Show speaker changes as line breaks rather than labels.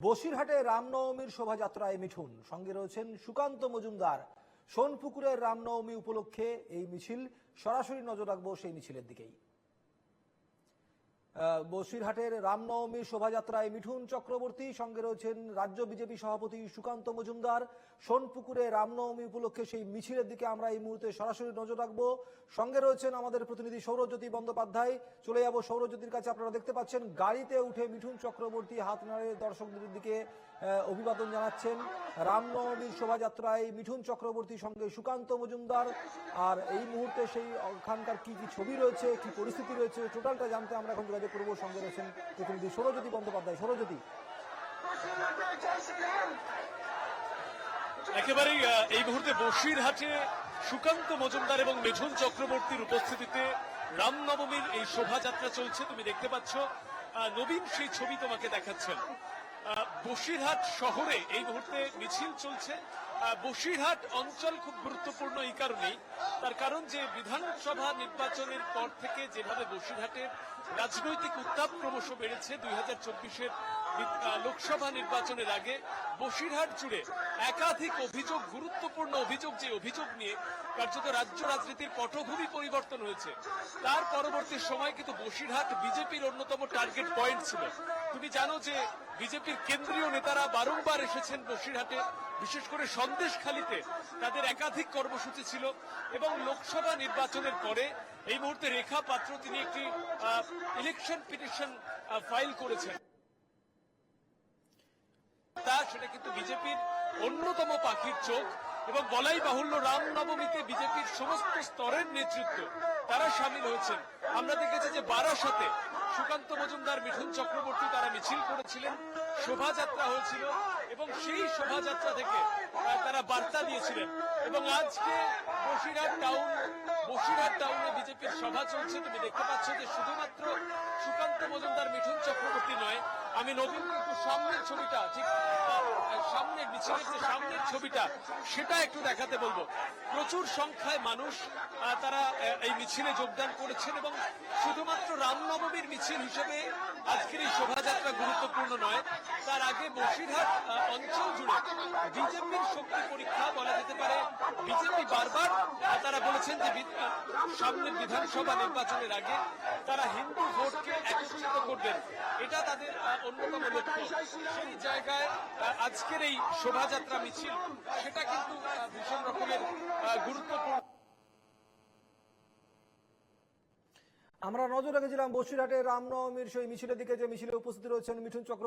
বসিরহাটে রামনবমীর শোভাযাত্রায় মিঠুন, সঙ্গে রয়েছেন সুকান্ত মজুমদার। সোনপুকুরের রামনবমী উপলক্ষে এই মিছিল, সরাসরি নজর রাখবো সেই মিছিলের দিকেই। বসিরহাটের রামনবমীর শোভাযাত্রায় মিঠুন চক্রবর্তী, সঙ্গে রয়েছেন রাজ্য বিজেপি সভাপতি সুকান্ত মজুমদার। সোনপুকুরে রামনবমী উপলক্ষে সেই মিছিলের দিকে আমরা এই মুহূর্তে সরাসরি নজর রাখবো। সঙ্গে রয়েছেন আমাদের প্রতিনিধি সৌরজ্যোতি বন্দ্যোপাধ্যায়। চলে যাব সৌরজ্যোতির কাছে। আপনারা দেখতে পাচ্ছেন গাড়িতে উঠে মিঠুন চক্রবর্তী হাত নাড়ে দর্শকদের দিকে অভিবাদন জানাচ্ছেন। রামনবমীর শোভাযাত্রায় মিঠুন চক্রবর্তী সঙ্গে সুকান্ত মজুমদার। আর এই মুহূর্তে সেই ওখানকার কি কি ছবি রয়েছে, কি পরিস্থিতি রয়েছে, টোটালটা জানতে আমরা এখন যোগাযোগ করবো। সঙ্গে রয়েছেন প্রতিনিধি সৌরজ্যোতি বন্দ্যোপাধ্যায়। সৌরজ্যোতি,
একেবারেই এই মুহূর্তে বসিরহাটে সুকান্ত মজুমদার এবং মিঠুন চক্রবর্তীর উপস্থিতিতে রামনবমীর এই শোভাযাত্রা চলছে। তুমি দেখতে পাচ্ছ, নবীন সেই ছবি তোমাকে দেখাচ্ছেন। বসিরহাট শহরে এই মুহূর্তে মিছিল চলছে। বসিরহাট অঞ্চল খুব গুরুত্বপূর্ণ এই কারণেই, তার কারণ যে বিধানসভা নির্বাচনের পর থেকে যেভাবে বসিরহাটের রাজনৈতিক উত্তাপ ক্রমশ বেড়েছে, 2024-এর লোকসভা নির্বাচনের আগে বসিরহাট জুড়ে একাধিক অভিযোগ, গুরুত্বপূর্ণ অভিযোগ, যে অভিযোগ নিয়ে কার্যত রাজ্য রাজনীতির পটভূমি পরিবর্তন হয়েছে, তার পরবর্তী সময় কিন্তু বসিরহাট বিজেপির অন্যতম টার্গেট পয়েন্ট ছিল। তুমি জানো যে বিজেপির কেন্দ্রীয় নেতারা বারংবার এসেছেন বসিরহাটে, বিশেষ করে সন্দেশখালীতে তাদের একাধিক কর্মসূচি ছিল। এবং লোকসভা নির্বাচনের পরে এই মুহূর্তে রেখা পাত্র তিনি একটি ইলেকশন পিটিশন ফাইল করেছেন। সেটা কিন্তু বিজেপির অন্যতম পাখির চোখ, এবং বলাই বাহুল্য রামনবমীতে বিজেপির সমস্ত স্তরের নেতৃত্ব তারা সামিল হয়েছেন। আমরা দেখেছি যে বারাসাতে সুকান্ত মজুমদার, মিঠুন চক্রবর্তী তারা মিছিল করেছিলেন, শোভাযাত্রা হয়েছিল, এবং সেই শোভাযাত্রা থেকে তারা বার্তা দিয়েছিলেন। এবং আজকে বসিরহাট টাউনে বিজেপির সভা চলছে। তুমি দেখতে পাচ্ছ যে শুধুমাত্র সুকান্ত মজুমদার, মিঠুন চক্রবর্তী নয়, আমি নবীন কিন্তু সামনের ছবিটা, ঠিক সামনের মিছিলের যে সামনের ছবিটা, সেটা একটু দেখাতে বলবো। প্রচুর সংখ্যায় মানুষ তারা এই মিছিলে যোগদান করেছেন। এবং শুধুমাত্র রামনবমীর মিছিল হিসেবে আজকের এই শোভাযাত্রা গুরুত্বপূর্ণ নয়, তার আগে বসিরহাট অঞ্চল জুড়ে বিজেপির শক্তি পরীক্ষা বলা যেতে পারে। বিজেপি বারবার তারা বলেছেন যে সামনের বিধানসভা নির্বাচনের আগে তারা হিন্দু ভোটকে একত্রিত করবেন, এটা তাদের অন্যতম লক্ষ্য। সেই জায়গায় আজকের এই শোভাযাত্রা মিছিল, সেটা কিন্তু ভীষণ রকমের গুরুত্বপূর্ণ।
আমরা নজর রেখেছিলাম বসিরহাটের রামনবমীর সেই মিছিলের দিকে, যে মিছিলে উপস্থিত রয়েছেন মিঠুন চক্রবর্তী।